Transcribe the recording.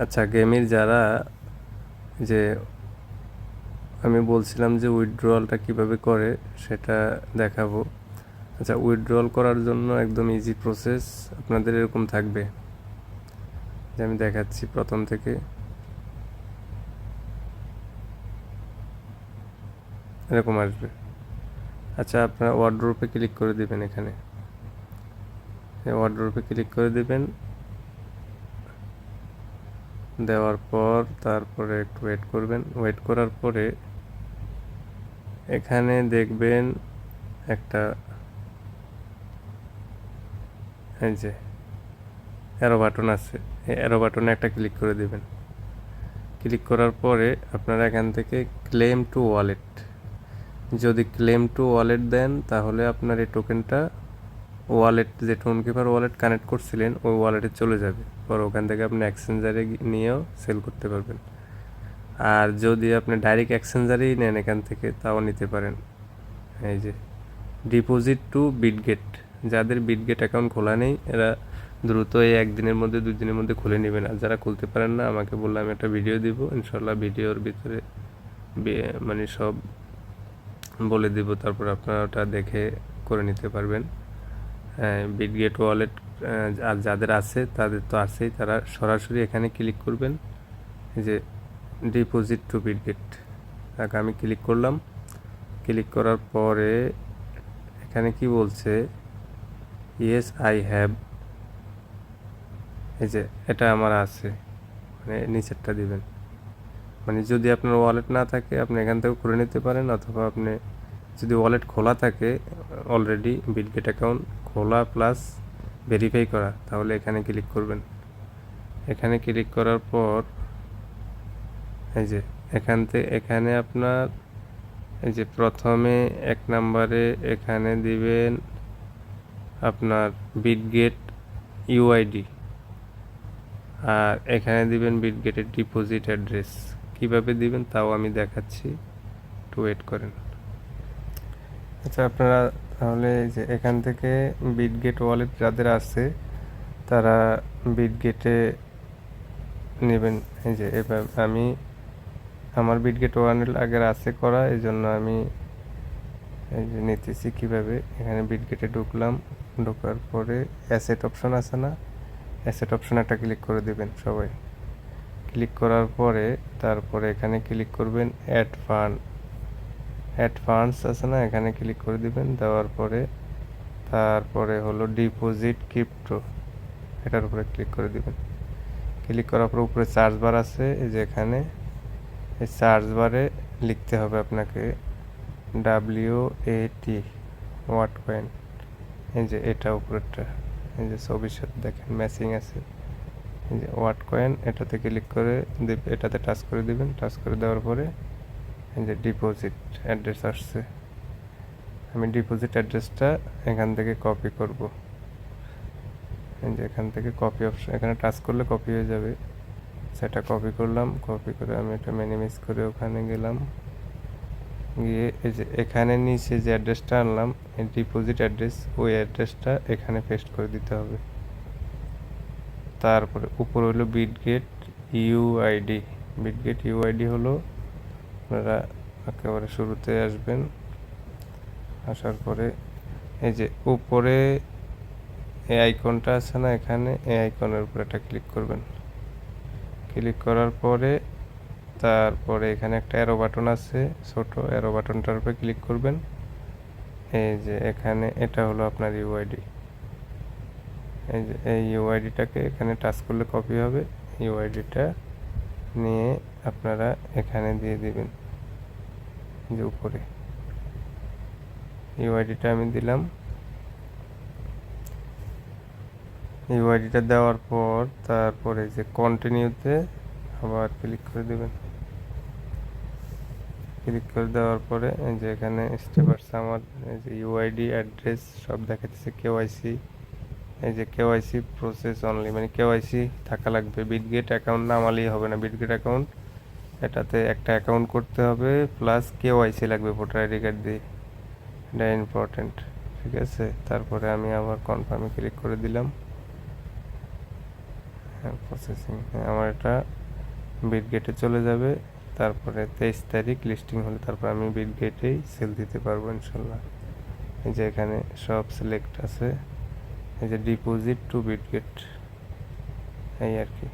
আচ্ছা, গেমের যারা যে আমি বলছিলাম যে উইথড্রয়ালটা কিভাবে করে সেটা দেখাবো। আচ্ছা, উইথড্রয়াল করার জন্য একদম ইজি প্রসেস আপনাদের এরকম থাকবে, যে আমি দেখাচ্ছি প্রথম থেকে। এরকম আসবে। আচ্ছা, আপনারা ওয়ার্ড্রোপে ক্লিক করে দিবেন। এখানে ওয়ার্ড্রোপে ক্লিক করে দিবেন, দেওয়ার পর তারপরে একটু ওয়েট করবেন। ওয়েট করার পরে এখানে দেখবেন একটা, এই যে অ্যারো বাটন আছে, এই অ্যারো বাটনে একটা ক্লিক করে দিবেন। ক্লিক করার পরে আপনারা এখান থেকে ক্লেম টু ওয়ালেট, যদি ক্লেম টু ওয়ালেট দেন তাহলে আপনার এই টোকেনটা ওয়ালেট, যে টোনকিপার ওয়ালেট কানেক্ট করছিলেন ওই ওয়ালেটে চলে যাবে। পর ওখান থেকে আপনি এক্সচেঞ্জারে নিয়েও সেল করতে পারবেন। আর যদি আপনি ডাইরেক্ট এক্সচেঞ্জারেই নেন এখান থেকে, তাও নিতে পারেন। এই যে ডিপোজিট টু বিটগেট, যাদের বিটগেট অ্যাকাউন্ট খোলা নেই এরা দ্রুত এই একদিনের মধ্যে 2 দিনের মধ্যে খুলে নেবেন। আর যারা খুলতে পারেন না আমাকে বললে আমি একটা ভিডিও দিব, ইনশাল্লাহ ভিডিওর ভিতরে মানে সব বলে দিব, তারপর আপনারা ওটা দেখে করে নিতে পারবেন। বিটগেট ওয়ালেট আর যাদের আছে তাদের তো আছেই, তারা সরাসরি এখানে ক্লিক করবেন, এই যে ডিপোজিট টু বিটগেট। তাকে আমি ক্লিক করলাম। ক্লিক করার পরে এখানে কি বলছে, ইয়েস আই হ্যাভ, এই যে এটা আমার আছে, মানে নিচেরটা দিবেন। মানে যদি আপনার ওয়ালেট না থাকে আপনি এখান থেকে করে নিতে পারেন, অথবা আপনি যদি ওয়ালেট খোলা থাকে অলরেডি, বিটগেট অ্যাকাউন্ট খোলা প্লাস ভেরিফাই করা, তাহলে এখানে ক্লিক করবেন। এখানে ক্লিক করার পর এই যে এখানে আপনার এই যে প্রথমে 1 নম্বরে এখানে দিবেন আপনার বিটগেট ইউআইডি, আর এখানে দিবেন বিটগেটের ডিপোজিট অ্যাড্রেস। কিভাবে দিবেন তাও আমি দেখাচ্ছি, একটু ওয়েট করেন। আচ্ছা, আপনারা তাহলে এই যে এখান থেকে বিটগেট ওয়ালেট যাদের আছে তারা বিটগেটে নেবেন। এই যে এবার আমি আমার বিটগেট ওয়ালেট আগের আছে করা, এই জন্য আমি এই যে নিতেছি কীভাবে। এখানে বিটগেটে ঢুকলাম, ঢোকার পরে অ্যাসেট অপশন আছে না, অ্যাসেট অপশন একটা ক্লিক করে দেবেন সবাই। ক্লিক করার পরে তারপরে এখানে ক্লিক করবেন অ্যাড ফান্ডস আছে না, এখানে ক্লিক করে দিবেন। দেওয়ার পরে তারপরে হলো ডিপোজিট ক্রিপ্টো, এটার উপরে ক্লিক করে দিবেন। ক্লিক করার পর উপরে সার্চ বার আছে, এই যে এখানে এই সার্চ বারে লিখতে হবে আপনাকে WAT ওয়াট কয়েন, এই যে এটা উপরেরটা, এই যে ছবির সাথে দেখেন ম্যাচিং আছে, এই যে ওয়াট কয়েন, এটাতে ক্লিক করে এটাতে টাচ করে দিবেন। টাচ করে দেওয়ার পরে এই যে ডিপোজিট অ্যাড্রেস আসছে, আমি ডিপোজিট অ্যাড্রেসটা এখান থেকে কপি করব। এই যে এখান থেকে কপি অপশন, এখানে টাচ করলে কপি হয়ে যাবে, সেটা কপি করলাম। কপি করে আমি এটা মিনিমাইজ করে ওখানে গেলাম, গিয়ে এই যে এখানে নিচে যে অ্যাড্রেসটা আনলাম এই ডিপোজিট অ্যাড্রেস, ওই অ্যাড্রেসটা এখানে পেস্ট করে দিতে হবে। তারপরে উপর হলো বিটগেট ইউআইডি, বিটগেট ইউআইডি হলো, আপনারা একেবারে শুরুতে আসবেন, আসার পরে এই যে উপরে এই আইকনটা আছে না, এখানে এই আইকনের উপরে একটা ক্লিক করবেন। ক্লিক করার পরে তারপরে এখানে একটা অ্যারো বাটন আছে, ছোট অ্যারো বাটনটার উপরে ক্লিক করবেন। এই যে এখানে এটা হলো আপনার ইউআইডি, এই যে এই ইউআইডিটাকে এখানে টাচ করলে কপি হবে। ইউআইডিটা নিয়ে আপনারা এখানে দিয়ে দিবেন, যে উপরে ইউআইডিটা আমি দিলাম। ইউআইডিটা দেওয়ার পর তারপরে যে কন্টিনিউতে আবার ক্লিক করে দেবেন। ক্লিক করে দেওয়ার পরে এই যে এখানে স্টেপ আসছে আমার, এই যে ইউআইডি অ্যাড্রেস সব দেখাচ্ছে। কেওয়াইসি, এই যে কেওয়াইসি প্রসেস অনলি, মানে কেওয়াইসি থাকা লাগবে, বিটগেট অ্যাকাউন্ট নামালেই হবে না। বিটগেট অ্যাকাউন্ট, এটাতে একটা অ্যাকাউন্ট করতে হবে প্লাস কেওয়াইসি লাগবে ভোটার আইডি কার্ড দিয়ে, এটা ইম্পর্টেন্ট। ঠিক আছে, তারপরে আমি আবার কনফার্মে ক্লিক করে দিলাম। হ্যাঁ প্রসেসিং, হ্যাঁ আমার এটা বিটগেটে চলে যাবে, তারপরে 23 তারিখ লিস্টিং হলে তারপর আমি বিটগেটেই সেল দিতে পারবো ইনশাল্লাহ। এই যে এখানে সব সিলেক্ট আছে, এই যে ডিপোজিট টু বিটগেট, এই আর কি।